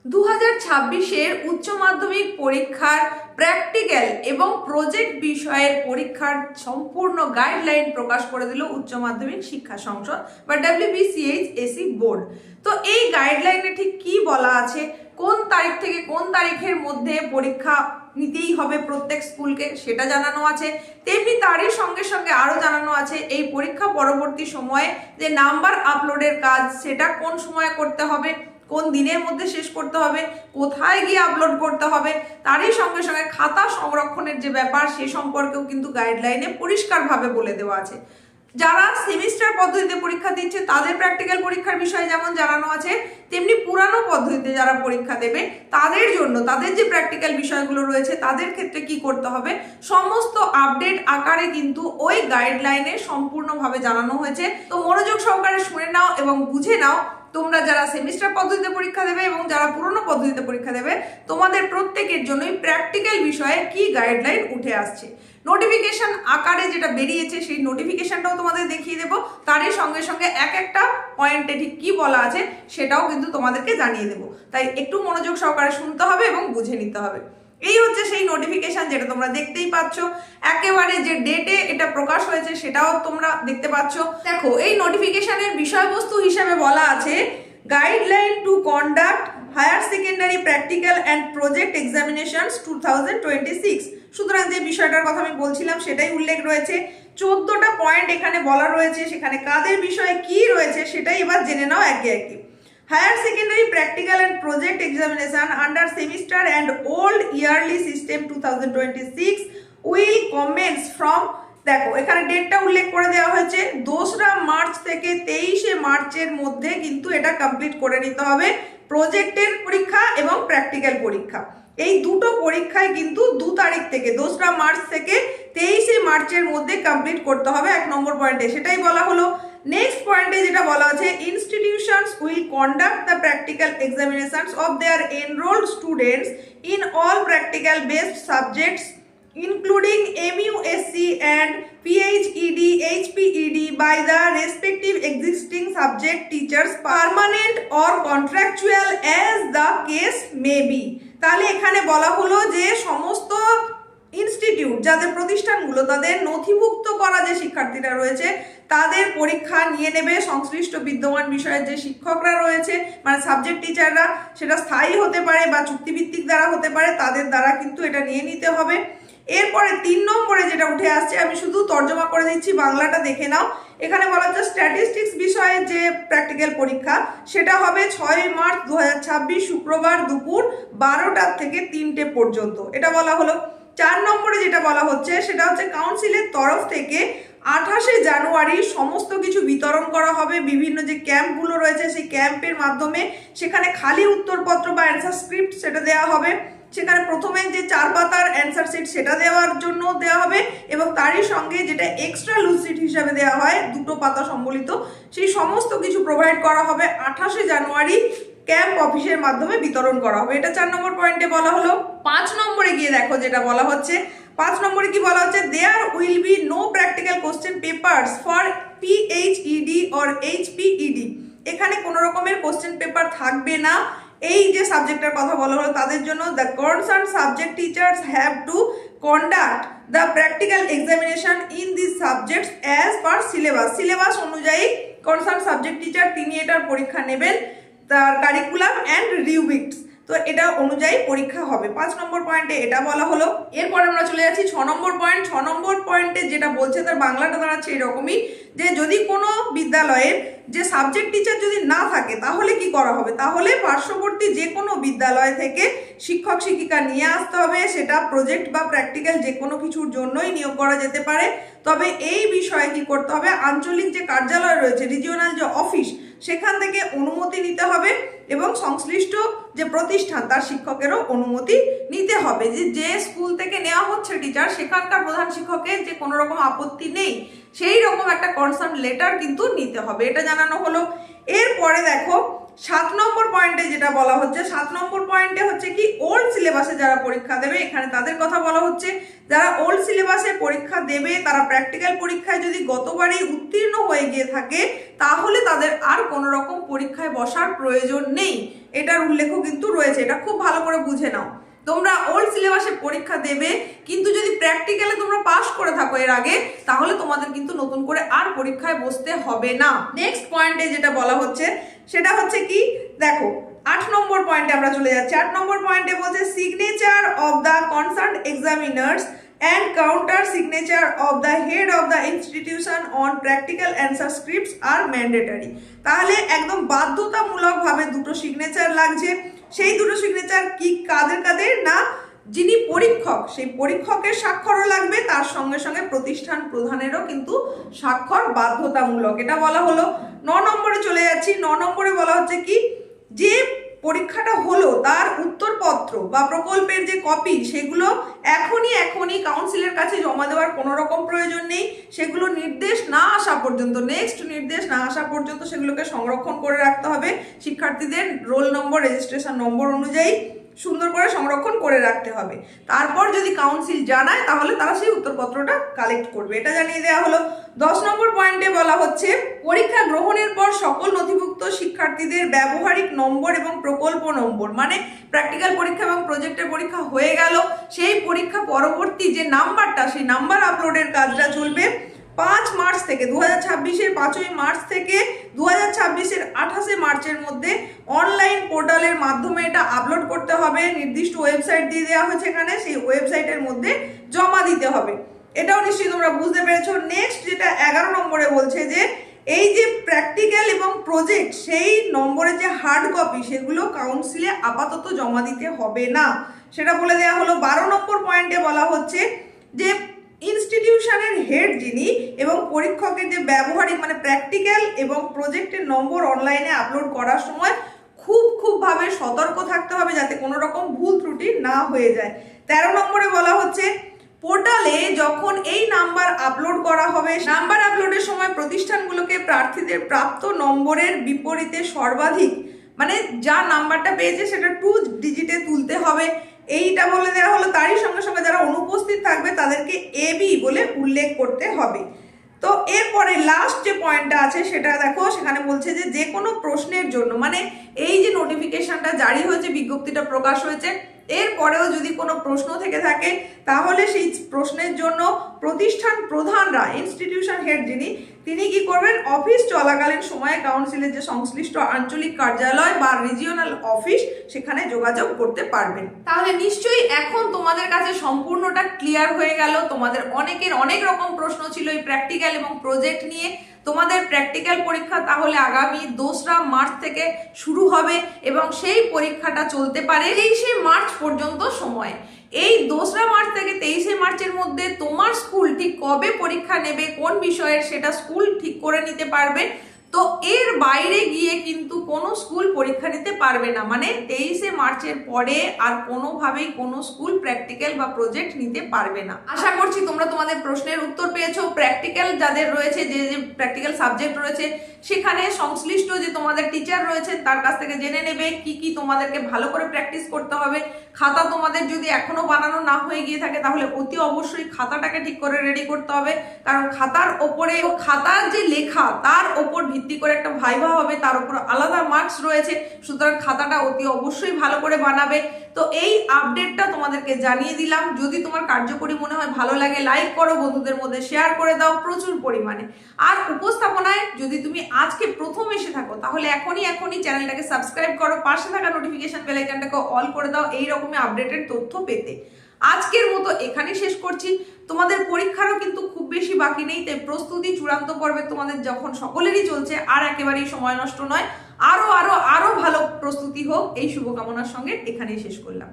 2026-এর উচ্চ মাধ্যমিক পরীক্ষার প্র্যাকটিক্যাল এবং প্রজেক্ট বিষয়ের পরীক্ষার সম্পূর্ণ গাইডলাইন প্রকাশ করে দিল উচ্চ মাধ্যমিক শিক্ষা সংসদ বা WBCHSE বোর্ড। তো এই গাইডলাইনে ঠিক কি বলা আছে, কোন তারিখ থেকে কোন তারিখের মধ্যে পরীক্ষা নিতেই হবে প্রত্যেক স্কুলকে সেটা জানানো আছে। তেমনি তারই সঙ্গে সঙ্গে আরো জানানো আছে এই পরীক্ষা পরবর্তী সময়ে যে নাম্বার আপলোডের কাজ সেটা কোন সময়ে করতে হবে, কোন দিনের মধ্যে শেষ করতে হবে, কোথায় গিয়ে আপলোড করতে হবে, তারই সঙ্গে সঙ্গে খাতা সংরক্ষণের যে ব্যাপার সে সম্পর্কেও কিন্তু গাইডলাইনে পরিষ্কারভাবে বলে দেওয়া আছে। যারা সেমিস্টার পদ্ধতিতে পরীক্ষা দিচ্ছে তাদের প্র্যাকটিক্যাল পরীক্ষার বিষয়ে যেমন জানানো আছে, তেমনি পুরানো পদ্ধতিতে যারা পরীক্ষা দেবে তাদের জন্য তাদের যে প্র্যাকটিক্যাল বিষয়গুলো রয়েছে তাদের ক্ষেত্রে কি করতে হবে সমস্ত আপডেট আকারে কিন্তু ওই গাইডলাইনে সম্পূর্ণভাবে জানানো হয়েছে। তো মনোযোগ সহকারে শুনে নাও এবং বুঝে নাও, তোমরা যারা সেমিস্টার পদ্ধতিতে পরীক্ষা দেবে এবং যারা পুরনো পদ্ধতিতে পরীক্ষা দেবে তোমাদের প্রত্যেকের জন্যই প্র্যাকটিক্যাল বিষয়ে কি গাইডলাইন উঠে আসছে। নোটিফিকেশন আকারে যেটা বেরিয়েছে সেই নোটিফিকেশনটাও তোমাদের দেখিয়ে দেবো, তারই সঙ্গে সঙ্গে এক একটা পয়েন্টে ঠিক কি বলা আছে সেটাও কিন্তু তোমাদেরকে জানিয়ে দেবো। তাই একটু মনোযোগ সহকারে শুনতে হবে এবং বুঝে নিতে হবে। এই হচ্ছে সেই নোটিফিকেশন যেটা তোমরা দেখতেই পাচ্ছ, একেবারে যে ডেটে এটা প্রকাশ হয়েছে সেটাও তোমরা দেখতে পাচ্ছ। দেখো এই নোটিফিকেশনের বিষয়বস্তু হিসেবে বলা আছে guideline to conduct higher secondary practical and project examinations 2026। সুতরাং যে বিষয়টার কথা আমি বলছিলাম সেটাই উল্লেখ রয়েছে। 14টা পয়েন্ট এখানে বলা রয়েছে, সেখানে কাদের বিষয়ে কি রয়েছে সেটাই এবার জেনে নাও একে একে। Higher secondary practical and project examination under semester and old yearly system 2026 will commence from, দেখো এখানে ডেটটা উল্লেখ করে দেওয়া হয়েছে 2রা মার্চ থেকে 23শে মার্চের মধ্যে কিন্তু এটা কমপ্লিট করে নিতে হবে প্রজেক্টের পরীক্ষা এবং প্র্যাকটিক্যাল পরীক্ষা। এই দুটো পরীক্ষায় কিন্তু 2 তারিখ থেকে 2রা মার্চ থেকে 23শে মার্চের মধ্যে কমপ্লিট করতে হবে 1 নম্বর পয়েন্টে, সেটাই বলা হলো। নেক্সট পয়েন্টে যেটা বলা আছে institutions will conduct the practical examinations of their enrolled students in all practical based subjects including MUSC and PhED, HPED by the respective existing subject teachers permanent or contractual as the case may be। তাহলে এখানে বলা হলো যে সমস্ত institute যাদের প্রতিষ্ঠানগুলো তাদের নথিভুক্ত করা যে শিক্ষার্থীরা রয়েছে তাদের পরীক্ষা নিয়ে নেবে সংশ্লিষ্ট বিদ্যমান বিষয়ের যে শিক্ষকরা রয়েছে, মানে সাবজেক্ট টিচাররা, সেটা স্থায়ী হতে পারে বা চুক্তিভিত্তিক দ্বারা হতে পারে, তাদের দ্বারা কিন্তু এটা নিয়ে নিতে হবে। এরপরে 3 নম্বরে যেটা উঠে আসছে, আমি শুধু তর্জমা করে দিচ্ছি, বাংলাটা দেখে নাও। এখানে বলা হচ্ছে স্ট্যাটিস্টিক্স বিষয়ে যে প্র্যাকটিক্যাল পরীক্ষা সেটা হবে 6 মার্চ 2026 শুক্রবার দুপুর 12টা থেকে 3টে পর্যন্ত, এটা বলা হলো। 4 নম্বরে যেটা বলা হচ্ছে সেটা হচ্ছে কাউন্সিলের তরফ থেকে 28শে জানুয়ারি সমস্ত কিছু বিতরণ করা হবে। বিভিন্ন যে ক্যাম্পগুলো রয়েছে সেই ক্যাম্পের মাধ্যমে সেখানে খালি উত্তরপত্র বা অ্যান্সার স্ক্রিপ্ট সেটা দেওয়া হবে। সেখানে প্রথমে যে 4 পাতার অ্যান্সার শিট সেটা দেওয়ার জন্য দেওয়া হবে এবং তারই সঙ্গে যেটা এক্সট্রা লুজ শিট হিসাবে দেওয়া হয় 2টো পাতা সম্বলিত, সেই সমস্ত কিছু প্রোভাইড করা হবে 28শে জানুয়ারি ক্যাম্প অফিসের মাধ্যমে বিতরণ করা হবে। এটা 4 নম্বর পয়েন্টে বলা হলো। 5 নম্বরে গিয়ে দেখো যেটা বলা হচ্ছে, 5 নম্বরে কি বলা হচ্ছে there will be no practical question papers for PhED or HPED। এখানে কোনো রকমের কোশ্চেন পেপার থাকবে না। এই যে সাবজেক্টের কথা বলা হলো তাদের জন্য the concern subject teachers have to conduct the practical examination in this subjects as per syllabus অনুযায়ী কনসার্ন সাবজেক্ট টিচার তিনি এটার পরীক্ষা নেবেন, তার কারিকুলাম অ্যান্ড রিউবিক্স, তো এটা অনুযায়ী পরীক্ষা হবে। 5 নম্বর পয়েন্টে এটা বলা হলো। এরপর আমরা চলে যাচ্ছি 6 নম্বর পয়েন্ট। 6 নম্বর পয়েন্টে যেটা বলছে তার বাংলাটা দাঁড়াচ্ছে এরকমই যে যদি কোনো বিদ্যালয়ের যে সাবজেক্ট টিচার যদি না থাকে তাহলে কি করা হবে, তাহলে পার্শ্ববর্তী যে কোনো বিদ্যালয় থেকে শিক্ষক শিক্ষিকা নিয়ে আসতে হবে। সেটা প্রজেক্ট বা প্র্যাকটিক্যাল যে কোনো কিছুর জন্যই নিয়োগ করা যেতে পারে। তবে এই বিষয়ে কি করতে হবে, আঞ্চলিক যে কার্যালয় রয়েছে রিজিওনাল যে অফিস সেখান থেকে অনুমতি নিতে হবে এবং সংশ্লিষ্ট যে প্রতিষ্ঠান তার শিক্ষকেরও অনুমতি নিতে হবে। যে স্কুল থেকে নেওয়া হচ্ছে টিচার সেখানকার প্রধান শিক্ষকের যে কোনো রকম আপত্তি নেই সেই রকম একটা কনসার্ন লেটার কিন্তু নিতে হবে, এটা জানানো হলো। এরপরে দেখো 7 নম্বর পয়েন্টে যেটা বলা হচ্ছে, 7 নম্বর পয়েন্টে হচ্ছে কি ওল্ড সিলেবাসে যারা পরীক্ষা দেবে, এখানে তাদের কথা বলা হচ্ছে। যারা ওল্ড সিলেবাসে পরীক্ষা দেবে তারা প্র্যাকটিক্যাল পরীক্ষায় যদি গতবারই উত্তীর্ণ হয়ে গিয়ে থাকে তাহলে তাদের আর কোনো রকম পরীক্ষায় বসার প্রয়োজন নেই, এটার উল্লেখও কিন্তু রয়েছে। এটা খুব ভালো করে বুঝে নাও। তোমরা ওল্ড সিলেবাসে পরীক্ষা দেবে, কিন্তু যদি প্র্যাকটিক্যালে তোমরা পাস করে থাকো এর আগে, তাহলে তোমাদের কিন্তু নতুন করে আর পরীক্ষায় বসতে হবে না। নেক্সট পয়েন্টে যেটা বলা হচ্ছে সেটা হচ্ছে কি, দেখো 8 নম্বর পয়েন্টে আমরা চলে যাচ্ছি। 8 নম্বর পয়েন্টে বলছে signature of the concerned examiners and counter signature of the head of the institution on practical answer scripts are mandatory। তাহলে একদম বাধ্যতামূলকভাবে দুটো সিগনেচার লাগছে। সেই দুটো সিগনেচার কি কাদের কাদের না, যিনি পরীক্ষক সেই পরীক্ষকের স্বাক্ষরও লাগবে, তার সঙ্গে সঙ্গে প্রতিষ্ঠান প্রধানেরও কিন্তু স্বাক্ষর বাধ্যতামূলক। এটা বলা হলো। 9 নম্বরে চলে যাচ্ছি। 9 নম্বরে বলা হচ্ছে কি, যে পরীক্ষাটা হলো তার উত্তরপত্র বা প্রকল্পের যে কপি সেগুলো এখনই কাউন্সিলের কাছে জমা দেওয়ার কোনো রকম প্রয়োজন নেই। সেগুলো নির্দেশ না আসা পর্যন্ত, নেক্সট নির্দেশ না আসা পর্যন্ত সেগুলোকে সংরক্ষণ করে রাখতে হবে। শিক্ষার্থীদের রোল নম্বর, রেজিস্ট্রেশন নম্বর অনুযায়ী সুন্দর করে সংরক্ষণ করে রাখতে হবে। তারপর যদি কাউন্সিল জানায় তাহলে তারা সেই উত্তরপত্রটা কালেক্ট করবে, এটা জানিয়ে দেওয়া হলো। 10 নম্বর পয়েন্টে বলা হচ্ছে পরীক্ষা গ্রহণের পর সকল নথিভুক্ত শিক্ষার্থীদের ব্যবহারিক নম্বর এবং প্রকল্প নম্বর, মানে প্র্যাকটিক্যাল পরীক্ষা এবং প্রজেক্টের পরীক্ষা হয়ে গেল, সেই পরীক্ষা পরবর্তী যে নাম্বারটা, সেই নাম্বার আপলোডের কাজটা চলবে 5 মার্চ থেকে, 2026-এর 5ই মার্চ থেকে 2026-এর 28শে মার্চের মধ্যে অনলাইন পোর্টালের মাধ্যমে এটা আপলোড করতে হবে। নির্দিষ্ট ওয়েবসাইট দিয়ে দেওয়া হয়েছে এখানে, সেই ওয়েবসাইটের মধ্যে জমা দিতে হবে। এটাও নিশ্চয়ই তোমরা বুঝতে পেরেছো। নেক্সট যেটা 11 নম্বরে বলছে যে এই যে প্র্যাকটিক্যাল এবং প্রজেক্ট সেই নম্বরের যে হার্ড কপি সেগুলো কাউন্সিলে আপাতত জমা দিতে হবে না, সেটা বলে দেওয়া হলো। 12 নম্বর পয়েন্টে বলা হচ্ছে যে ইনস্টিটিউশনের হেড যিনি এবং পরীক্ষকের যে ব্যবহারিক মানে প্র্যাকটিক্যাল এবং প্রজেক্টের নম্বর অনলাইনে আপলোড করার সময় খুব ভাবে সতর্ক থাকতে হবে যাতে কোনো রকম ভুল ত্রুটি না হয়ে যায়। 13 নম্বরে বলা হচ্ছে পোর্টালে যখন এই নাম্বার আপলোড করা হবে, নাম্বার আপলোডের সময় প্রতিষ্ঠানগুলোকে প্রার্থীদের প্রাপ্ত নম্বরের বিপরীতে সর্বাধিক মানে যা নাম্বারটা পেয়েছে সেটা 2 ডিজিটে তুলতে হবে, এইটা বলে দেওয়া হলো। তারই সঙ্গে সঙ্গে যারা অনুপস্থিত থাকবে তাদেরকে এবি বলে উল্লেখ করতে হবে। তো এরপরে লাস্ট যে পয়েন্টটা আছে সেটা দেখো, সেখানে বলছে যে যে কোনো প্রশ্নের জন্য, মানে এই যে নোটিফিকেশনটা জারি হয়েছে, বিজ্ঞপ্তিটা প্রকাশ হয়েছে, এরপরেও যদি কোনো প্রশ্ন থেকে থাকে তাহলে সেই প্রশ্নের জন্য প্রতিষ্ঠান প্রধানরা, ইনস্টিটিউশন হেড যিনি, তিনি কি করবেন, অফিস চলাকালীন সময়ে কাউন্সিলের যে সংশ্লিষ্ট আঞ্চলিক কার্যালয় বা রিজিওনাল অফিস সেখানে যোগাযোগ করতে পারবেন। তাহলে নিশ্চয়ই এখন তোমাদের কাছে সম্পূর্ণটা ক্লিয়ার হয়ে গেল। তোমাদের অনেকের অনেক রকম প্রশ্ন ছিল এই প্র্যাকটিক্যাল এবং প্রজেক্ট নিয়ে। তোমাদের প্র্যাকটিক্যাল পরীক্ষা তাহলে আগামী 2রা মার্চ থেকে শুরু হবে এবং সেই পরীক্ষাটা চলতে পারে 23শে মার্চ পর্যন্ত সময়। এই 2রা মার্চ থেকে 23শে মার্চের মধ্যে তোমার স্কুল ঠিক কবে পরীক্ষা নেবে, কোন বিষয়ের, সেটা স্কুল ঠিক করে নিতে পারবে। তো এর বাইরে গিয়ে কিন্তু কোনো স্কুল পরীক্ষা নিতে পারবে না, মানে 23শে মার্চের পরে আর কোনোভাবেই কোনো স্কুল প্র্যাকটিক্যাল বা প্রজেক্ট নিতে পারবে না। আশা করছি তোমরা তোমাদের প্রশ্নের উত্তর পেয়েছো। প্র্যাকটিক্যাল যাদের রয়েছে, যে যে প্র্যাকটিক্যাল সাবজেক্ট রয়েছে, সেখানে সংশ্লিষ্ট যে তোমাদের টিচার রয়েছেন তার কাছ থেকে জেনে নেবে কি কি তোমাদেরকে ভালো করে প্র্যাকটিস করতে হবে। খাতা তোমাদের যদি এখনো বানানো না হয়ে গিয়ে থাকে তাহলে অতি অবশ্যই খাতাটাকে ঠিক করে রেডি করতে হবে, কারণ খাতার ওপরে, খাতার যে লেখা তার ওপর ভিত্তি করে একটা ভাইভা হবে, তার উপর আলাদা মার্কস রয়েছে, সুতরাং খাতাটা অতি অবশ্যই ভালো করে বানাবে। তো এই আপডেটটা তোমাদেরকে জানিয়ে দিলাম। যদি তোমার কার্যকরী মনে হয়, ভালো লাগে, লাইক করো, বন্ধুদের মধ্যে শেয়ার করে দাও প্রচুর পরিমাণে। আর উপস্থাপনায় যদি তুমি আজকে প্রথম এসে থাকো তাহলে এখনই চ্যানেলটাকে সাবস্ক্রাইব করো, পাশে থাকা নোটিফিকেশন বেল আইকনটাকে অল করে দাও এই রকমই আপডেটেড তথ্য পেতে। আজকের মতো এখানেই শেষ করছি। তোমাদের পরীক্ষারও কিন্তু খুব বেশি বাকি নেই, তাই প্রস্তুতি চূড়ান্ত পর্বে তোমাদের যখন সকলেরই চলছে, আর একেবারেই সময় নষ্ট নয়, আরো ভালো প্রস্তুতি হোক এই শুভকামনার সঙ্গে এখানেই শেষ করলাম।